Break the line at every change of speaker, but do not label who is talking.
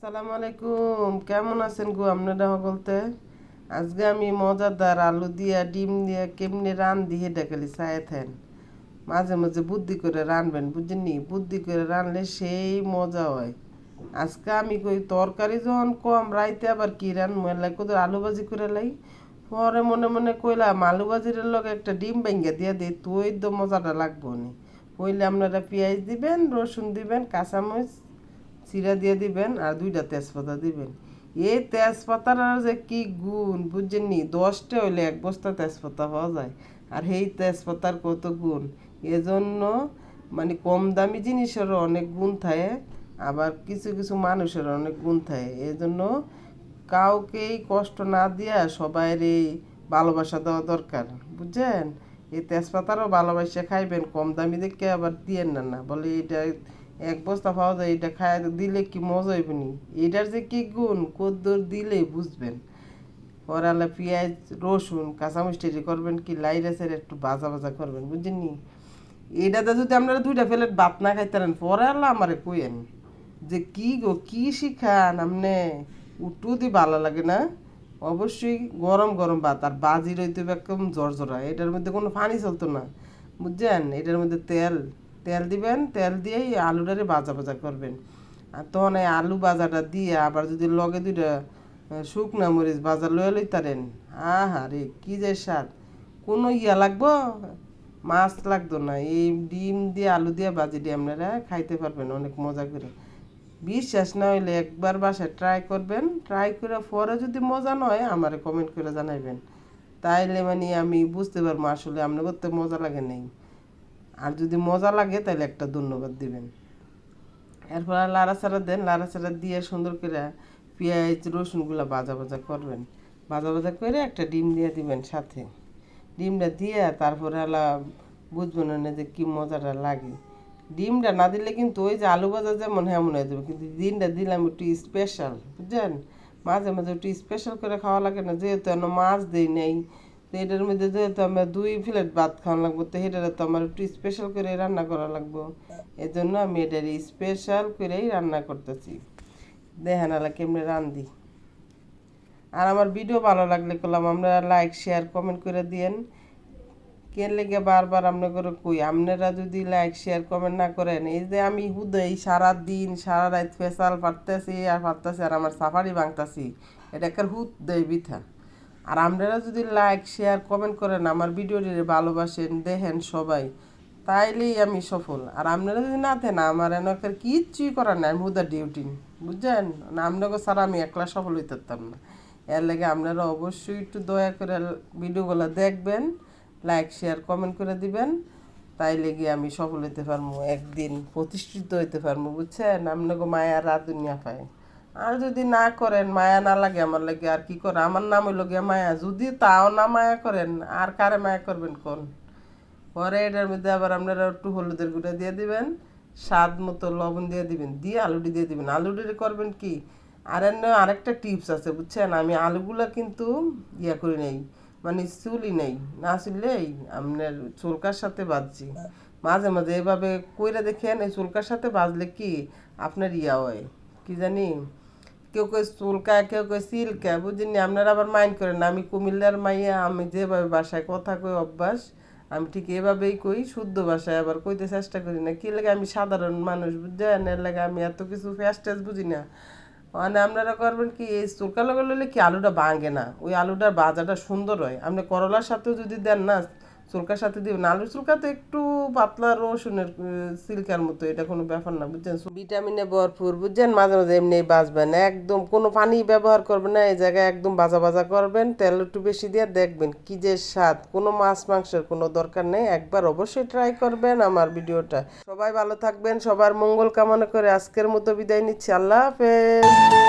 আসসালামু আলাইকুম, কেমন আছেন গো আপনারা সকলতে? আজকে আমি মজাদার আলু দিয়া ডিম দিয়া কেমনে রান্ধি হেটা খালি চাইতেন। মাঝে মাঝে বুদ্ধি করে রানবেন, বুঝছেননি? বুদ্ধি করে রানলে সেই মজা হয়। আজকে আমি কই তরকারি যখন কম রাইতে আবার কি রানবো, এলাই কত আলু ভাজি করে লাই। পরে মনে মনে কইলাম আলু ভাজির লগে একটা ডিম ভেঙ্গে দিয়া দিই, তুই তো মজাটা লাগবো নি। কইলে আপনারা পেঁয়াজ দিবেন, রসুন দিবেন, কাঁচামরিচ চিরা দিয়ে দিবেন আর 2টা তেজপাতা দিবেন। এই তেজপাতার আর যে কি গুণ বুঝছেননি, 10টা হইলে 1 বস্তা তেজপাতা পাওয়া যায়। আর সেই তেজপাতার কত গুণ, এজন্য মানে কম দামি জিনিসেরও অনেক গুণ থাকে, আবার কিছু কিছু মানুষের অনেক গুণ থাকে। এজন্য কাউকেই কষ্ট না দিয়া সবাইরই ভালোবাসা দেওয়া দরকার, বুঝছেন? এই তেজপাতারও ভালোবাসা খাইবেন, কম দামি দেখে আবার দিয়েন না না বলে এটা 1 বস্তা পাওয়া যায়, এটা খায় দিলে কি মজা হইব নি। এটার যে কি গুণ কদ্দুর দিলেই বুঝবেন। পরালা পেঁয়াজ রসুন কাঁচামরিচ টেরি করবেন কি লাইরা সেরে একটু ভাজা ভাজা করবেন, বুঝছেন নি? এটাতে যদি আপনারা 2টা প্লেট ভাত না খাইতারেন পরে আল্লাহ আমারে কইেন যে কি গো কি শিখান আমনে, উটু দি ভালো লাগে না। অবশ্যই গরম গরম ভাত আর বাজি রইতে হবে একদম জর্জরা, এটার মধ্যে কোনো পানি চলতো না, বুঝছেন? এটার মধ্যে তেল তেল দিবেন, তেল দিয়েই আলুটারে ভাজা ভাজা করবেন। আর তখন এই আলু ভাজাটা দিয়ে আবার যদি লগে 2টা শুকনা মরিচ ভাজা লয়ে লইতারেন, আহা রে কি যে স্বাদ! কোনো লাগবো, মাছ লাগতো না, এই ডিম দিয়ে আলু দিয়ে ভাজি দিয়ে আপনারা খাইতে পারবেন অনেক মজা করে। বিশ্বাস না হইলে একবার বাসায় ট্রাই করবেন, ট্রাই করে পরে যদি মজা নয় আমারে কমেন্ট করে জানাইবেন। তাইলে মানে আমি বুঝতে পারবো আসলে আপনার করতে মজা লাগে নেই। আর যদি মজা লাগে তাহলে একটা ধন্যবাদ দিবেন। এরপর লাড়াচাড়া দেন, লাড়াচাড়া দিয়ে সুন্দর করে পেঁয়াজ রসুনগুলো ভাজা ভাজা করবেন। ভাজা ভাজা করে একটা ডিম দিয়ে দিবেন সাথে। ডিমটা দিয়ে তারপরে বুঝবেন না যে কি মজাটা লাগে। ডিমটা না দিলে কিন্তু ওই যে আলু ভাজা যেমন এমন হয়ে যাবে, কিন্তু ডিমটা দিলাম একটু স্পেশাল, বুঝছেন? মাঝে মাঝে একটু স্পেশাল করে খাওয়া লাগে না, যেহেতু এনে মাছ দিই নেই। তো এটার মধ্যে যেহেতু আমার 2 প্লেট ভাত খাওয়া লাগবো, তো এটারে তো আমার একটু স্পেশাল করে রান্না করা লাগবো। এই জন্য আমি এটার স্পেশাল করেই রান্না করতেছি। দেখেন আলা কেমনে রান্ধি। আর আমার ভিডিও ভালো লাগলে করলাম আপনারা লাইক শেয়ার কমেন্ট করে দিয়েন। কে লেগে বারবার আপনাদের কই, আপনারা যদি লাইক শেয়ার কমেন্ট না করেন, এই যে আমি হুদাই সারা দিন সারা রাত ফেসাল পারতেছি আর পারতেছি আর আমার সাফারি ভাঙতাছি, এটা একটা হুদ দেয় বৃথা। আর আপনারা যদি লাইক শেয়ার কমেন্ট করেন, আমার ভিডিওটি ভালোবাসেন দেখেন সবাই, তাইলেই আমি সফল। আর আপনারা যদি না থাকেন আমার এনকার কিচ্ছুই করার নাই, আমি হুদা ডিউটি, বুঝছেন না? আপনাকে ছাড়া আমি একলা সফল হইতে পারতাম না। এর লেগে আপনারা অবশ্যই একটু দয়া করে ভিডিওগুলো দেখবেন, লাইক শেয়ার কমেন্ট করে দিবেন। তাইলে গিয়ে আমি সফল হইতে পারবো, একদিন প্রতিষ্ঠিত হইতে পারবো, বুঝছেন? আপনাকে মায়া রাত দুনিয়া পায়। আর যদি না করেন, মায়া না লাগে আমার লাগে, আর কি করে? আমার নাম হইল গিয়া মায়া, যদি তাও না মায়া করেন আর কারে মায়া করবেন কোন? পরে এটার মধ্যে আবার আপনারা একটু হলুদের গুঁড়া দিয়ে দিবেন, স্বাদ মতো লবণ দিয়ে দিবেন, দিয়ে আলুটি দিয়ে দিবেন। আলুটি করবেন কি, আর আরেকটা টিপস আছে, বুঝছেন? আমি আলুগুলা কিন্তু করি নেই, মানে চুলি নেই, না চুললেই আপনার চুলকার সাথে বাজছি। মাঝে মাঝে এভাবে কইরা দেখেন, এই চুলকার সাথে বাজলে কি আপনার হয় কি জানি, কেউ কই চুলকায় কেউ কই সিল্কায়, বুঝিনি? আপনারা আবার মাইন্ড করেন না, আমি কুমিল্লার মাইয়া, আমি যেভাবে বাসায় কথা কই অভ্যাস, আমি ঠিক এভাবেই কই, শুদ্ধ ভাষায় আবার কইতে চেষ্টা করি না। কি লাগে আমি সাধারণ মানুষ, বুঝছেন? এর লাগে আমি এত কিছু ফ্যাস্টেজ বুঝি না। মানে আপনারা করবেন কি, এই চুলকা লগে কি আলুটা ভাঙে না, ওই আলুটার ভাজাটা সুন্দর হয়। আপনি করলার সাথেও যদি দেন না, চুলকার সাথে দিবেন। আলুর চুলকা তো একটু পাতলা রসুনের সিল্কার মতো, এটা কোনো ব্যাপার না, বুঝছেন? ভিটামিনে ভরপুর, বুঝছেন? মাঝে মাঝে এমনি বাজবেন, একদম কোনো পানি ব্যবহার করবেন না, এই জায়গায় একদম ভাজা ভাজা করবেন, তেল একটু বেশি দিয়ে দেখবেন কি যে স্বাদ। কোনো মাছ মাংসের কোনো দরকার নেই, একবার অবশ্যই ট্রাই করবেন আমার ভিডিওটা। সবাই ভালো থাকবেন, সবার মঙ্গল কামনা করে আজকের মতো বিদায় নিচ্ছি। আল্লাহ হাফেজ।